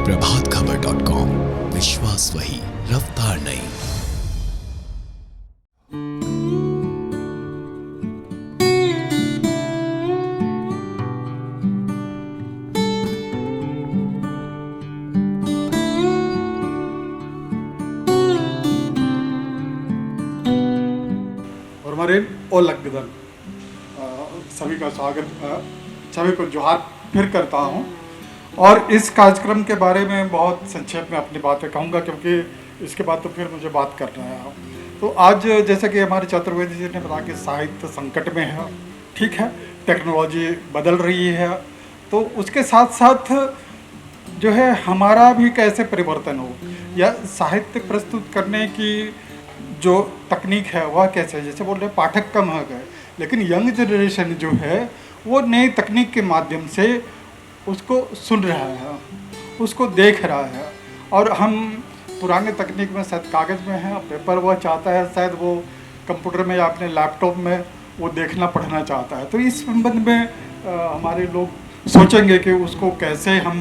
प्रभातखबर.com, विश्वास वही, रफ्तार नहीं। और लगदन सभी का स्वागत, सभी को जोहार फिर करता हूँ। और इस कार्यक्रम के बारे में बहुत संक्षेप में अपनी बातें कहूँगा, क्योंकि इसके बाद तो फिर मुझे बात करना है। तो आज जैसे कि हमारे चतुर्वेदी जी ने बताया कि साहित्य संकट में है, ठीक है, टेक्नोलॉजी बदल रही है, तो उसके साथ साथ जो है हमारा भी कैसे परिवर्तन हो, या साहित्य प्रस्तुत करने की जो तकनीक है वह कैसे, जैसे बोल रहे पाठक कम हो गए, लेकिन यंग जनरेशन जो है वो नई तकनीक के माध्यम से उसको सुन रहा है, उसको देख रहा है। और हम पुराने तकनीक में शायद कागज़ में है, पेपर वह चाहता है, शायद वो कंप्यूटर में या अपने लैपटॉप में वो देखना पढ़ना चाहता है। तो इस संबंध में हमारे लोग सोचेंगे कि उसको कैसे हम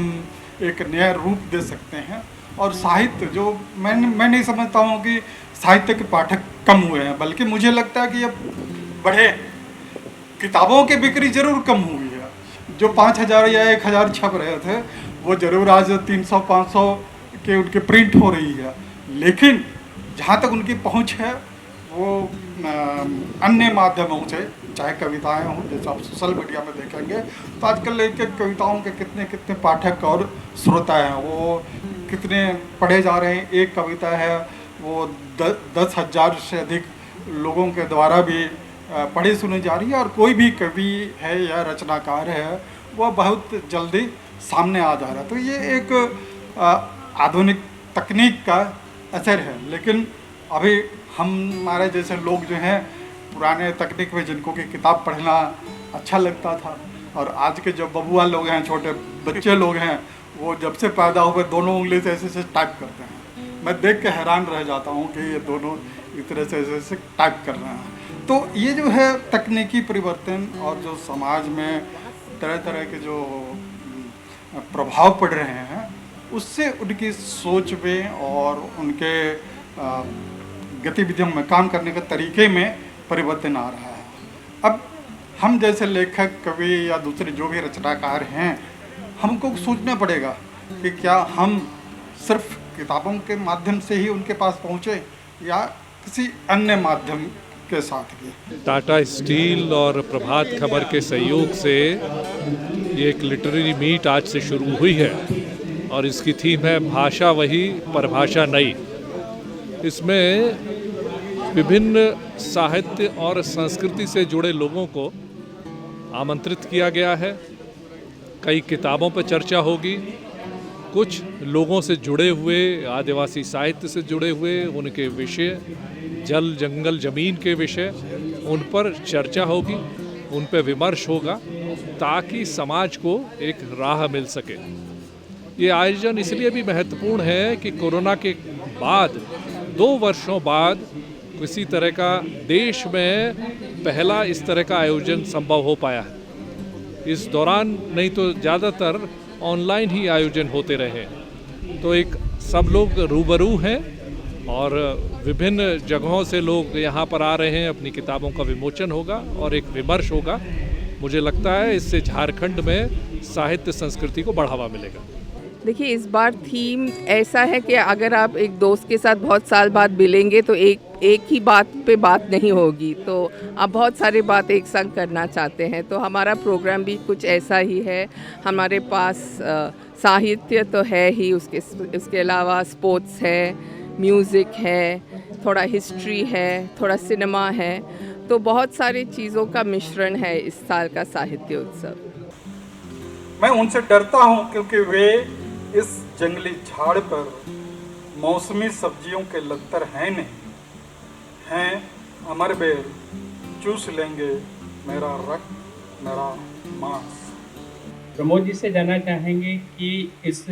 एक नया रूप दे सकते हैं। और साहित्य जो मैं नहीं समझता हूँ कि साहित्य के पाठक कम हुए हैं, बल्कि मुझे लगता है कि अब बढ़े, किताबों की बिक्री जरूर कम हुई है। जो 5,000 या 1,000 छप रहे थे वो जरूर आज 300-500 के उनके प्रिंट हो रही है, लेकिन जहाँ तक उनकी पहुँच है वो अन्य माध्यमों से, चाहे कविताएं हों, जैसे आप सोशल मीडिया में देखेंगे तो आजकल एक कविताओं के कितने पाठक और श्रोता हैं, वो कितने पढ़े जा रहे हैं। एक कविता है वो 10,000 से अधिक लोगों के द्वारा भी पढ़ी सुनी जा रही है। और कोई भी कवि है या रचनाकार है वह बहुत जल्दी सामने आ जा रहा है। तो ये एक आधुनिक तकनीक का असर है, लेकिन अभी हमारे जैसे लोग जो हैं पुराने तकनीक में, जिनको कि किताब पढ़ना अच्छा लगता था, और आज के जो बबुआ लोग हैं, छोटे बच्चे लोग हैं, वो जब से पैदा हुए दोनों उंगली से ऐसे टाइप करते हैं। मैं देख के हैरान रह जाता हूँ कि ये दोनों इस तरह से ऐसे टाइप कर रहे हैं। तो ये जो है तकनीकी परिवर्तन और जो समाज में तरह तरह के जो प्रभाव पड़ रहे हैं, उससे उनकी सोच में और उनके गतिविधियों में, काम करने के तरीके में परिवर्तन आ रहा है। अब हम जैसे लेखक, कवि या दूसरे जो भी रचनाकार हैं, हमको सोचना पड़ेगा कि क्या हम सिर्फ किताबों के माध्यम से ही उनके पास पहुँचे या किसी अन्य माध्यम के साथ भी। टाटा स्टील और प्रभात खबर के सहयोग से ये एक लिटरेरी मीट आज से शुरू हुई है, और इसकी थीम है भाषा वही, परिभाषा नई। इसमें विभिन्न साहित्य और संस्कृति से जुड़े लोगों को आमंत्रित किया गया है। कई किताबों पर चर्चा होगी, कुछ लोगों से जुड़े हुए, आदिवासी साहित्य से जुड़े हुए उनके विषय, जल जंगल ज़मीन के विषय, उन पर चर्चा होगी, उन पर विमर्श होगा, ताकि समाज को एक राह मिल सके। ये आयोजन इसलिए भी महत्वपूर्ण है कि कोरोना के बाद 2 वर्षों बाद किसी तरह का देश में पहला इस तरह का आयोजन संभव हो पाया है। इस दौरान नहीं तो ज़्यादातर ऑनलाइन ही आयोजन होते रहे। तो एक सब लोग रूबरू हैं और विभिन्न जगहों से लोग यहाँ पर आ रहे हैं, अपनी किताबों का विमोचन होगा और एक विमर्श होगा। मुझे लगता है इससे झारखंड में साहित्य संस्कृति को बढ़ावा मिलेगा। देखिए, इस बार थीम ऐसा है कि अगर आप एक दोस्त के साथ बहुत साल बाद मिलेंगे तो एक ही बात पे बात नहीं होगी, तो आप बहुत सारी बात एक संग करना चाहते हैं। तो हमारा प्रोग्राम भी कुछ ऐसा ही है। हमारे पास साहित्य तो है ही, उसके अलावा स्पोर्ट्स है, म्यूज़िक है, थोड़ा हिस्ट्री है, थोड़ा सिनेमा है। तो बहुत सारी चीज़ों का मिश्रण है इस साल का साहित्य उत्सव। मैं उनसे डरता हूँ क्योंकि वे इस जंगली झाड़ पर मौसमी सब्जियों के लत्तर हैं नहीं, हैं अमर बेर, चूस लेंगे मेरा रक्त, मेरा मांस। प्रमोद जी से जानना चाहेंगे कि इस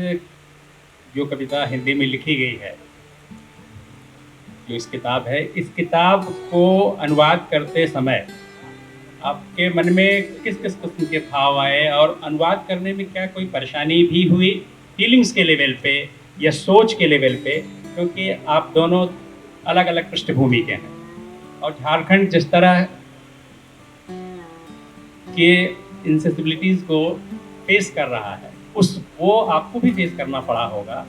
जो कविता हिंदी में लिखी गई है, जो इस किताब है, इस किताब को अनुवाद करते समय आपके मन में किस किस किस्म के भाव आए, और अनुवाद करने में क्या कोई परेशानी भी हुई, फीलिंग्स के लेवल पे या सोच के लेवल पे, क्योंकि आप दोनों अलग अलग पृष्ठभूमि के हैं। और झारखंड जिस तरह के इनसेसिबिलिटीज़ को फेस कर रहा है, वो आपको भी फेस करना पड़ा होगा।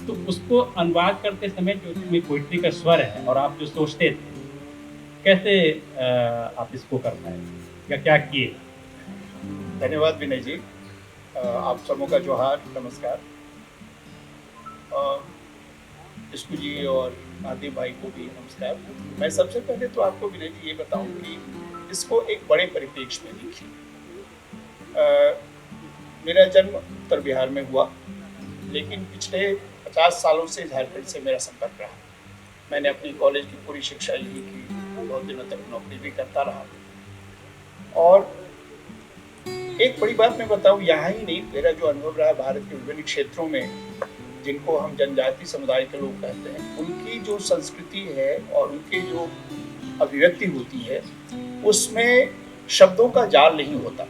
तो उसको अनुवाद करते समय जो उसमें पोइट्री का स्वर है और आप जो सोचते थे, कैसे आप इसको कर पाए या क्या किए? धन्यवाद विनय जी। आप सबों का जोहार, नमस्कार। विष्णु जी और आदि भाई को भी नमस्कार। मैं सबसे पहले तो आपको विनय जी ये बताऊं कि इसको एक बड़े परिप्रेक्ष्य में देखिए। मेरा जन्म उत्तर बिहार में हुआ, लेकिन पिछले 50 सालों से झारखंड से मेरा संपर्क रहा। मैंने अपनी कॉलेज की पूरी शिक्षा यही की, बहुत दिनों तक नौकरी भी करता रहा। और एक बड़ी बात मैं बताऊं, यहाँ ही नहीं, मेरा जो अनुभव रहा भारत के विभिन्न क्षेत्रों में, जिनको हम जनजाति समुदाय के लोग कहते हैं, उनकी जो संस्कृति है और उनकी जो अभिव्यक्ति होती है, उसमें शब्दों का जाल नहीं होता।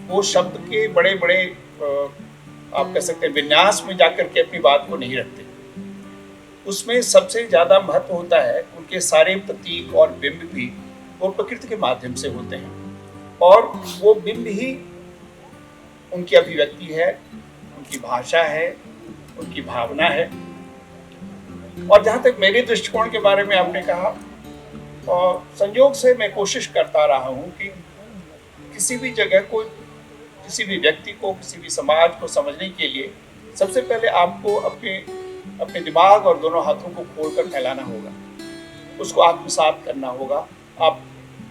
वो शब्द के बड़े बड़े आप कह सकते हैं विन्यास में जाकर के अपनी बात को नहीं रखते। उसमें सबसे ज़्यादा महत्व होता है उनके सारे प्रतीक और बिंब भी वो प्रकृति के माध्यम से होते हैं, और वो बिंब ही उनकी अभिव्यक्ति है, उनकी भाषा है, उनकी भावना है। और जहाँ तक मेरे दृष्टिकोण के बारे में आपने कहा, और संयोग से मैं कोशिश करता रहा हूँ कि किसी भी जगह को, किसी भी व्यक्ति को, किसी भी समाज को समझने के लिए सबसे पहले आपको अपने दिमाग और दोनों हाथों को खोलकर फैलाना होगा, उसको आत्मसात करना होगा। आप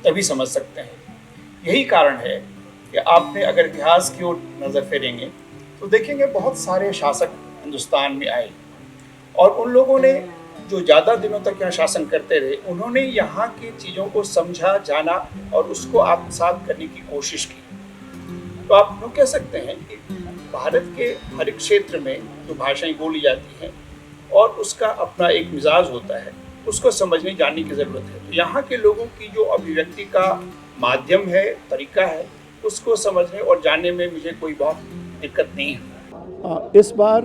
तभी समझ सकते हैं। यही कारण है कि आपने अगर इतिहास की ओर नज़र फेरेंगे तो देखेंगे बहुत सारे शासक हिंदुस्तान में आए, और उन लोगों ने जो ज़्यादा दिनों तक यहाँ शासन करते रहे, उन्होंने यहाँ की चीज़ों को समझा, जाना और उसको आत्मसात करने की कोशिश की। तो आप लोग कह सकते हैं कि भारत के हर एक क्षेत्र में जो भाषाएं बोली जाती हैं और उसका अपना एक मिजाज होता है, उसको समझने जानने की ज़रूरत है। तो यहाँ के लोगों की जो अभिव्यक्ति का माध्यम है, तरीका है, उसको समझने और जानने में मुझे कोई बहुत दिक्कत नहीं है। इस बार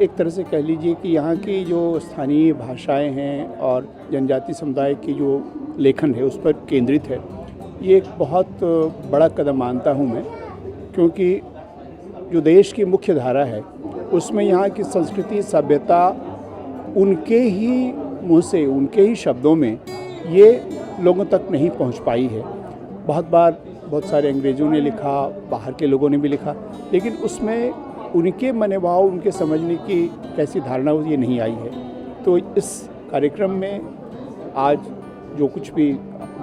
एक तरह से कह लीजिए कि यहाँ की जो स्थानीय भाषाएं हैं और जनजाति समुदाय की जो लेखन है उस पर केंद्रित है। ये एक बहुत बड़ा कदम मानता हूँ मैं, क्योंकि जो देश की मुख्य धारा है उसमें यहाँ की संस्कृति, सभ्यता उनके ही मुँह से, उनके ही शब्दों में ये लोगों तक नहीं पहुँच पाई है। बहुत बार बहुत सारे अंग्रेज़ों ने लिखा, बाहर के लोगों ने भी लिखा, लेकिन उसमें उनके मनोभाव, उनके समझने की कैसी धारणा ये नहीं आई है। तो इस कार्यक्रम में आज जो कुछ भी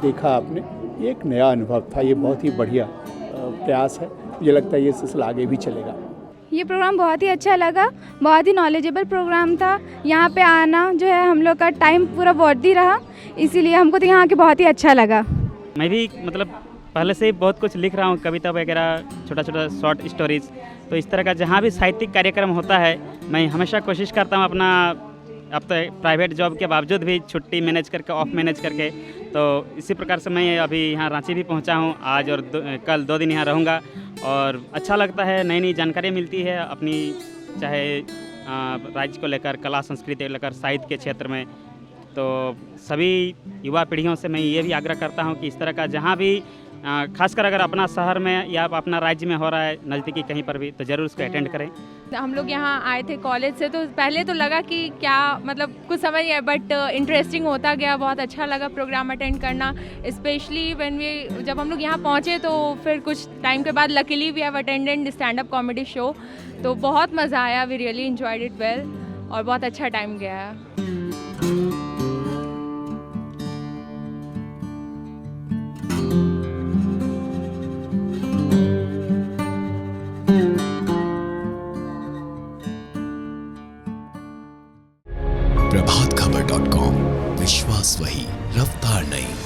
देखा आपने, ये एक नया अनुभव था। ये बहुत ही बढ़िया प्रयास है। मुझे लगता है ये सिलसिला आगे भी चलेगा। ये प्रोग्राम बहुत ही अच्छा लगा, बहुत ही नॉलेजेबल प्रोग्राम था। यहाँ पे आना जो है हम लोग का टाइम पूरा वर्दी रहा, इसीलिए हमको तो यहाँ आके बहुत ही अच्छा लगा। मैं भी मतलब पहले से ही बहुत कुछ लिख रहा हूँ, कविता वगैरह, छोटा छोटा शॉर्ट स्टोरीज। तो इस तरह का जहाँ भी साहित्यिक कार्यक्रम होता है, मैं हमेशा कोशिश करता हूँ अपना, अब तो प्राइवेट जॉब के बावजूद भी छुट्टी मैनेज करके, ऑफ मैनेज करके, तो इसी प्रकार से मैं अभी यहाँ रांची भी पहुँचा हूँ आज, और कल 2 दिन यहाँ रहूँगा। और अच्छा लगता है, नई नई जानकारी मिलती है अपनी, चाहे राज्य को लेकर, कला संस्कृति को लेकर, साहित्य के क्षेत्र में। तो सभी युवा पीढ़ियों से मैं ये भी आग्रह करता हूँ कि इस तरह का जहाँ भी खासकर अगर अपना शहर में या अपना राज्य में हो रहा है, नज़दीकी कहीं पर भी, तो ज़रूर उसको अटेंड करें। हम लोग यहाँ आए थे कॉलेज से, तो पहले तो लगा कि क्या मतलब कुछ समझ नहीं आया, बट इंटरेस्टिंग होता गया। बहुत अच्छा लगा प्रोग्राम अटेंड करना, स्पेशली जब हम लोग यहाँ पहुँचे तो फिर कुछ टाइम के बाद luckily we have attended stand up comedy show, तो बहुत मज़ा आया। We really enjoyed it well और बहुत अच्छा टाइम गया। प्रभातखबर.com, विश्वास वही, रफ्तार नहीं।